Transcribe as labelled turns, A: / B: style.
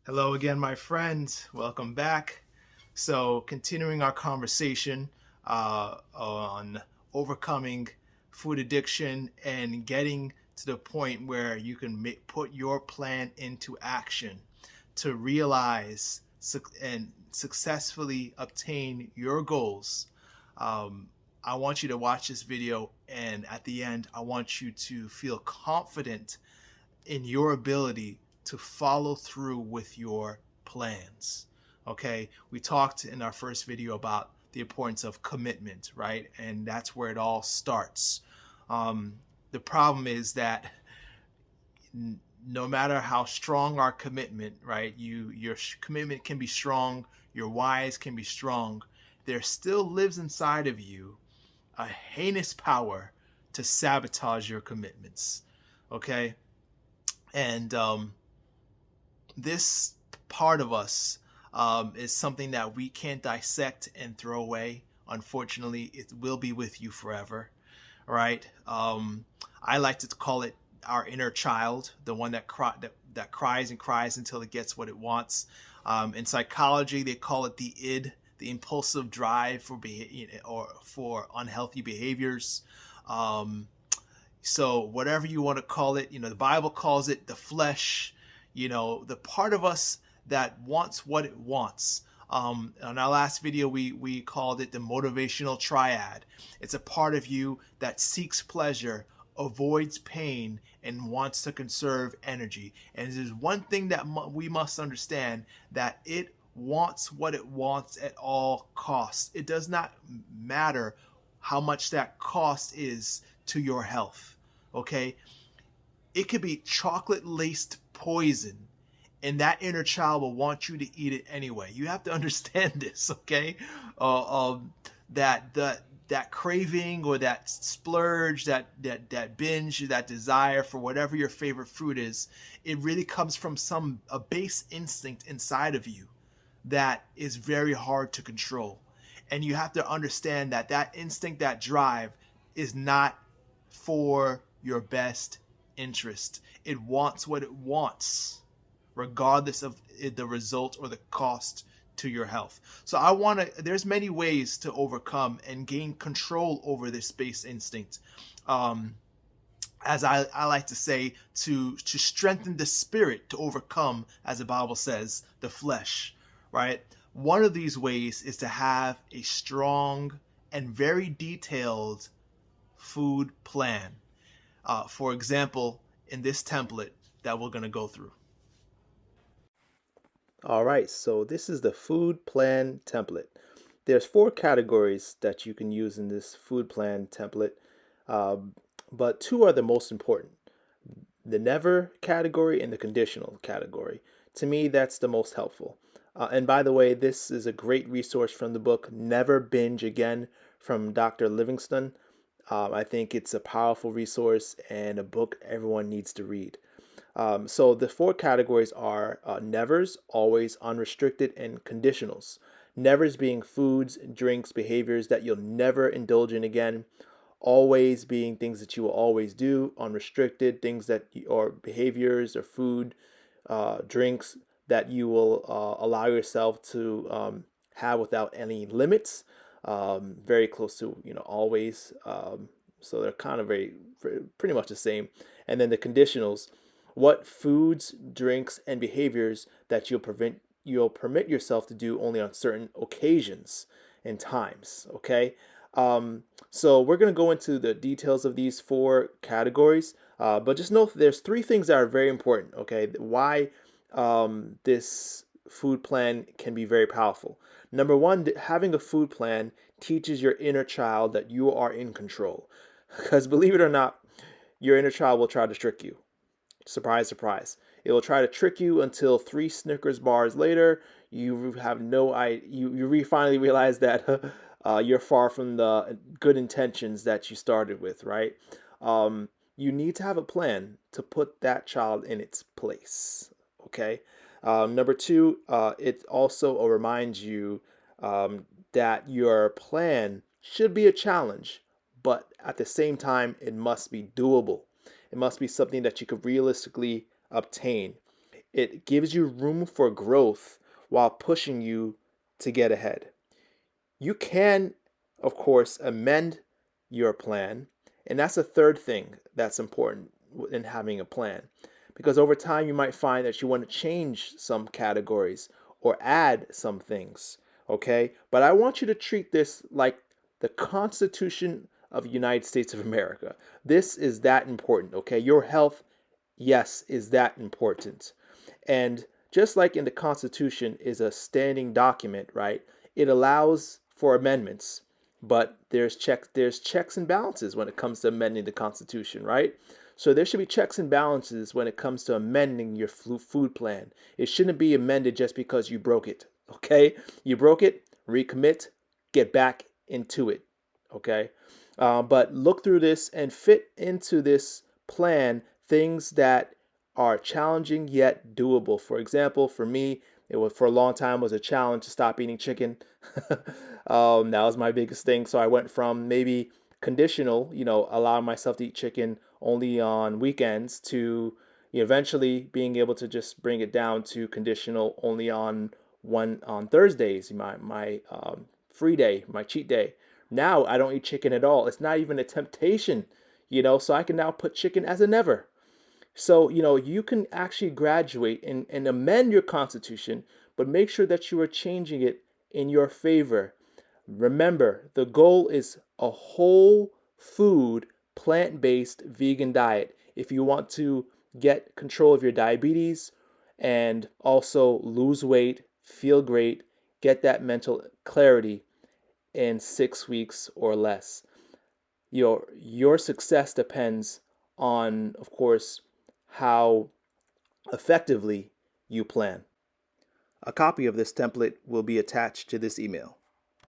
A: Hello again, my friends. Welcome back. So, continuing our conversation on overcoming food addiction and getting to the point where you can put your plan into action to realize and successfully obtain your goals. Um, I want you to watch this video, and at the end, I want you to feel confident in your ability to follow through with your plans. Okay, we talked in our first video about the importance of commitment, right? And that's where it all starts. Um, the problem is that no matter how strong our commitment, right? Your commitment can be strong, your whys can be strong. There still lives inside of you a heinous power to sabotage your commitments. Okay, and this part of us is something that we can't dissect and throw away. Unfortunately, it will be with you forever, right? I like to call it our inner child, the one that cries and cries until it gets what it wants. In psychology, they call it the id, the impulsive drive for or for unhealthy behaviors. Um, so whatever you want to call it, the Bible calls it the flesh, the part of us that wants what it wants. On our last video, we called it the motivational triad. It's a part of you that seeks pleasure, avoids pain, and wants to conserve energy. And there's one thing that we must understand, that it wants what it wants at all costs. It does not matter how much that cost is to your health. Okay, it could be chocolate laced poison, and that inner child will want you to eat it anyway. You have to understand this. Okay, that craving or that splurge, that binge, that desire for whatever your favorite fruit is, it really comes from a base instinct inside of you that is very hard to control. And you have to understand that that instinct, that drive, is not for your best interest. It wants what it wants, regardless of the result or the cost to your health. So there's many ways to overcome and gain control over this base instinct. As I like to say, to strengthen the spirit to overcome, as the Bible says, the flesh, right? One of these ways is to have a strong and very detailed food plan. For example, in this template that we're going to go through.
B: All right, so this is the food plan template. There's 4 categories that you can use in this food plan template, um, but 2 are the most important: the never category and the conditional category. To me, that's the most helpful. And by the way, this is a great resource from the book Never Binge Again from Dr. Livingston. I think it's a powerful resource and a book everyone needs to read. So the 4 categories are nevers, always, unrestricted, and conditionals. Nevers being foods, drinks, behaviors that you'll never indulge in again. Always being things that you will always do. Unrestricted, things that or behaviors or food, drinks that you will allow yourself to have without any limits. Very close to always. So they're kind of pretty much the same. And then the conditionals: what foods, drinks, and behaviors that you'll permit yourself to do only on certain occasions and times. Okay. So we're going to go into the details of these 4 categories, but just know that there's 3 things that are very important. Okay, why this food plan can be very powerful. Number one, having a food plan teaches your inner child that you are in control. Because believe it or not, your inner child will try to trick you. Surprise, surprise. It will try to trick you until 3 Snickers bars later, you have no idea. You finally realize that you're far from the good intentions that you started with, right? You need to have a plan to put that child in its place. Okay. Number 2, it also reminds you that your plan should be a challenge, but at the same time, it must be doable. It must be something that you could realistically obtain. It gives you room for growth while pushing you to get ahead. You can, of course, amend your plan. And that's a third thing that's important in having a plan. Because over time, you might find that you want to change some categories or add some things. Okay? But I want you to treat this like the Constitution of the United States of America. This is that important. Okay? Your health, yes, is that important. And just like in the Constitution is a standing document, right? It allows for amendments, but there's checks and balances when it comes to amending the Constitution, right? So there should be checks and balances when it comes to amending your food plan. It shouldn't be amended just because you broke it, okay? You broke it, recommit, get back into it, okay? But look through this and fit into this plan things that are challenging yet doable. For example, for me, it was for a long time was a challenge to stop eating chicken. That was my biggest thing. So I went from maybe conditional, allowing myself to eat chicken only on weekends to eventually being able to just bring it down to conditional only on Thursdays, my free day, my cheat day. Now I don't eat chicken at all. It's not even a temptation, so I can now put chicken as a never. So, you can actually graduate and amend your constitution, but make sure that you are changing it in your favor. Remember, the goal is a whole food, plant-based vegan diet. If you want to get control of your diabetes and also lose weight, feel great, get that mental clarity in 6 weeks or less. Your success depends on, of course, how effectively you plan. A copy of this template will be attached to this email.